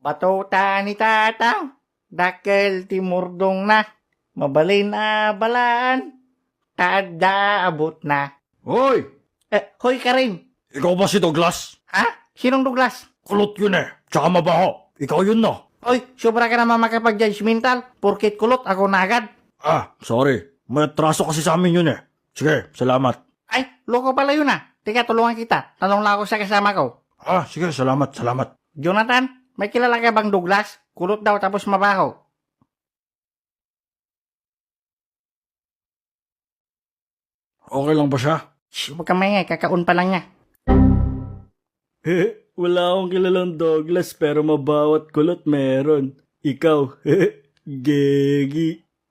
Batuta ni tatang, dakkel timurdong na, mabalin na balaan, kada abot na. Hoy! Hoy Karim, Ikaw ba si Douglas? ha? Sinong Douglas? Kulot yun eh. Tsaka mabaho. Ikaw yun no. Hoy, sobra ka naman makapag-judgmental, porkit kulot ako na agad. Sorry. May atraso kasi sa amin yun eh. Sige, salamat. Ay, loko pala yun ah. Teka, tulungan kita. Tanong lang ako sa kasama ko. Sige, salamat. Jonathan, may kilala ka bang Douglas? Kulot daw tapos mabaho. Okay lang ba siya? Shh, huwag kang maingay, kakaon pa lang niya. Wala akong kilalang Douglas pero mabawat kulot meron. Ikaw, Gegi.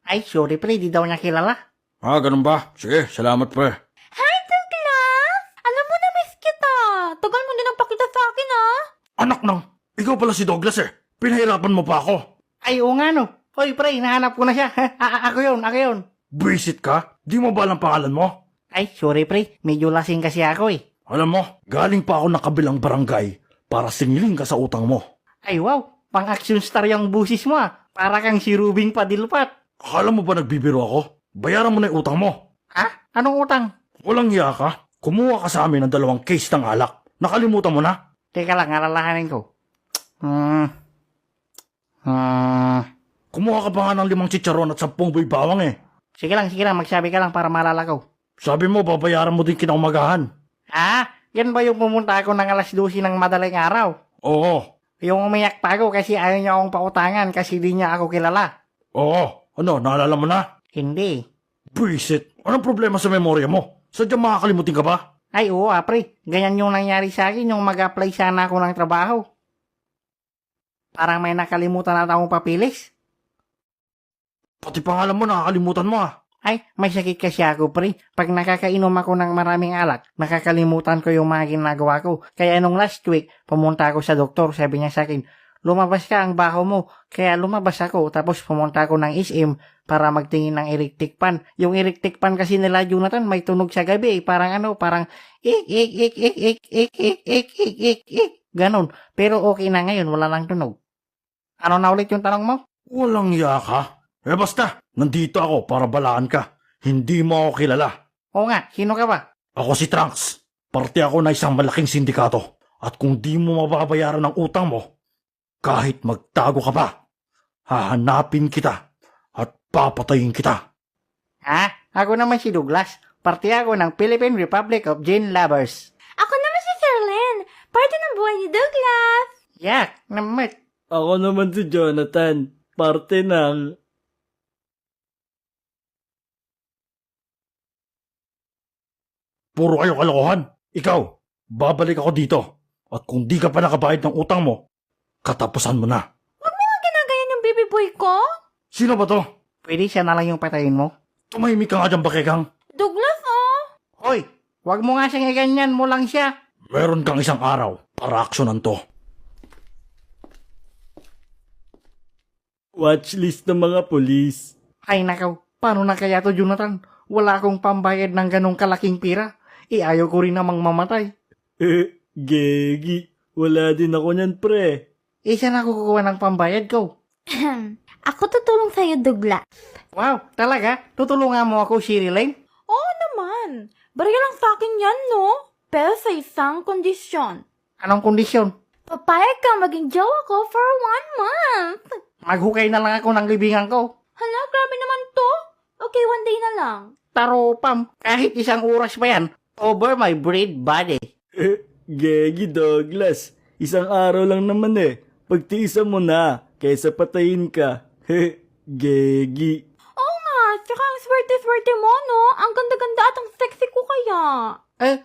Ay, sorry pre, di daw niya kilala. Ganun ba? Sige, salamat pre. Hi, Douglas! Alam mo na miss kita. Tagal mo din nagpakita sa akin, ah. Anak nang, ikaw pala si Douglas eh. Pinahirapan mo pa ako. Ay, oo nga no. Hoy pre, nahanap ko na siya. Ako yun. Visit ka? Di mo ba alam pangalan mo? Ay, sorry pre, medyo lasing kasi ako eh. Alam mo, galing pa ako ng kabilang barangay para singilin ka sa utang mo. Ay wow, pang-action star yung busis mo ah. Para kang si Rubing Padilpat. Akala mo ba nagbibiro ako? Bayaran mo na yung utang mo. Ha? Anong utang? Walang hiya ka. Kumuha ka sa amin ng 2 case ng alak. Nakalimutan mo na? Teka lang, alalahanin ko. Kumuha ka pa nga ng 5 chicharon at 10 buy bawang eh. Sige lang, magsabi ka lang para malala ko. Sabi mo, babayaran mo din kinaumagahan. Yan ba yung pumunta ako ng alas 12 ng madaling araw? Oo. Yung umiyak pa ako kasi ayaw niya akong pautangan kasi di niya ako kilala. Oo. Ano, naalala mo na? Hindi. Buisit. Anong problema sa memorya mo? Sadyang makakalimutin ka ba? Ay oo pre, ganyan yung nangyari sa akin yung mag-apply sana ako ng trabaho. Parang may nakalimutan na akong papilis. Pati pangalan mo, nakakalimutan mo ah. Ay, may sakit kasi ako pre. Pag nakakainom ako ng maraming alak, nakakalimutan ko yung mga ginagawa ko. Kaya nung last week, pumunta ako sa doktor. Sabi niya sa akin, lumabas ka ang baho mo. Kaya lumabas ako. Tapos pumunta ako ng SM para magtingin ng electric fan. Yung electric fan kasi nila Jonathan may tunog sa gabi. Parang ik. Ganon. Pero okay na ngayon, wala lang tunog. Ano na ulit yung tanong mo? Walang hiya ka. Basta, nandito ako para balaan ka. Hindi mo ako kilala. Oo nga, sino ka ba? Ako si Trunks. Parte ako na isang malaking sindikato. At kung di mo mababayaran ang utang mo, kahit magtago ka pa, hahanapin kita at papatayin kita. Ako naman si Douglas. Parte ako ng Philippine Republic of Gin Lovers. Ako naman si Sherlyn. Parte ng buhay ni Douglas. Yak, namat. Ako naman si Jonathan. Parte ng... Puro kayo kalokohan. Ikaw, babalik ako dito. At kung di ka pa nakabayad ng utang mo, katapusan mo na. Huwag mo nga ginagayan yung baby boy ko. Sino ba to? Pwede siya na lang yung patayin mo? Tumahimik ka nga dyan, Bakekang. Douglas, oh. Hoy, wag mo nga siyang iganyan mo lang siya. Meron kang isang araw para aksyonan to. Watchlist ng mga polis. Ay nakaw, paano na kaya to Jonathan? Wala akong pambayad ng ganong kalaking pira. Ayaw ko rin namang mamatay. Gegi. Wala din ako niyan, pre. Saan ako kukuha ng pambayad ko? Ako tutulong sa'yo, Douglas. Wow, talaga? Tutulungan mo ako, Shirley? Oo naman. Barya lang sa akin yan, no? Pero sa isang kondisyon. Anong kondisyon? Papayag ka maging jowa ko for 1 month. Maghukay na lang ako ng libingan ko. Hala, grabe naman to. Okay, 1 day na lang. Taropam, kahit 1 oras pa yan, over my bread body. Gegi, Douglas. Isang araw lang naman eh. Pagtiisan mo na, kaysa patayin ka. Gegi. Oo nga, tsaka ang swerte-swerte mo, no? Ang ganda-ganda at ang sexy ko kaya.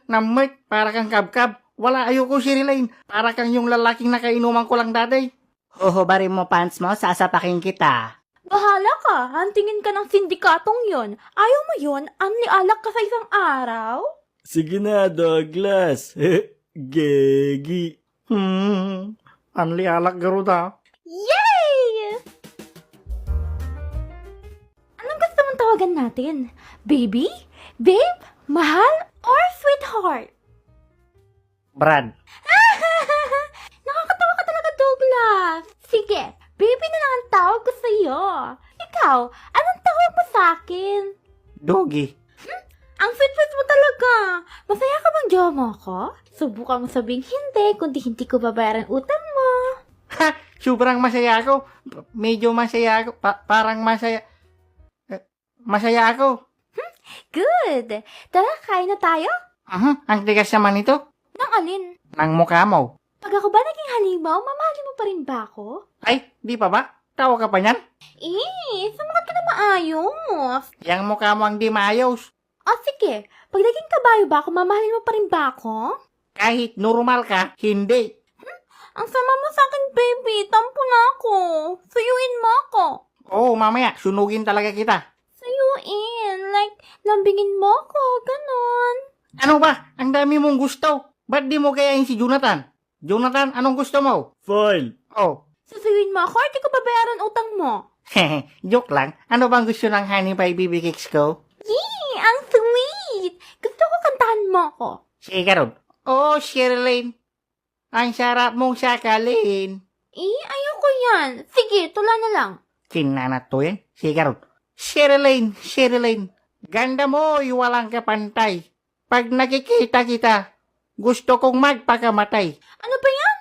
Namit, para kang kabkab. Wala ayoko, Shirley. Para kang yung lalaking nakainuman ko lang dati. Huhubarin mo pants mo, sasapakin kita. Bahala ka, hantingin ka ng sindikatong yon. Ayaw mo yon, anli-alak ka sa isang araw? Sige na, Douglas. Gegi. Anli alak garuda. Yay! Anong gusto mong tawagan natin? Baby? Babe? Mahal? Or sweetheart? Brad. Nakakatawa ka talaga, Douglas. Douglas! Sige, baby na lang ang tawag ko sa'yo. Ikaw, anong tawag mo sa'kin? Doggy. Ang sweet-sweet mo talaga. Masaya ka bang jowa mo ako? Subukan mo sabing hindi, kundi hindi ko babayaran utang mo. Ha! Sobrang masaya ako. Medyo masaya ako. Parang masaya. Masaya ako. Good! Tara, kain na tayo? Ang tigas naman ito. Nang alin? Ng mukha mo. Pag ako ba naging halimaw, mamahalin mo pa rin ba ako? Ay, di pa ba? Tawa ka pa niyan? Sumagot ka na maayos. Yang mukha mo ang di maayos. Sige, pag naging kabayo ba ako, mamahalin mo pa rin ba ako? Kahit normal ka, hindi. Ang sama mo sa akin, baby. Tampo na ako. Suyuin mo ako. Oo, mamaya, sunugin talaga kita. Suyuin. Like, lambingin mo ako. Ganon. Ano ba? Ang dami mong gusto. Ba't di mo kayain si Jonathan? Jonathan, anong gusto mo? Foil. Oh, Susuyuin mo ako or di ko babayaran utang mo? hehe, joke lang. Ano bang gusto ng honey pie BB cakes ko? Ang sweet. Gusto ko kantahan mo ako. Sige ka ron. Oh, Sherilyn. Ang sarap mong sakalin. Ayoko yan. Sige, tula na lang. Kinanat to yan. Sige ka ron. Sherilyn, Sherilyn. Ganda mo, walang kapantay. Pag nakikita kita, gusto kong magpakamatay. Ano ba yan?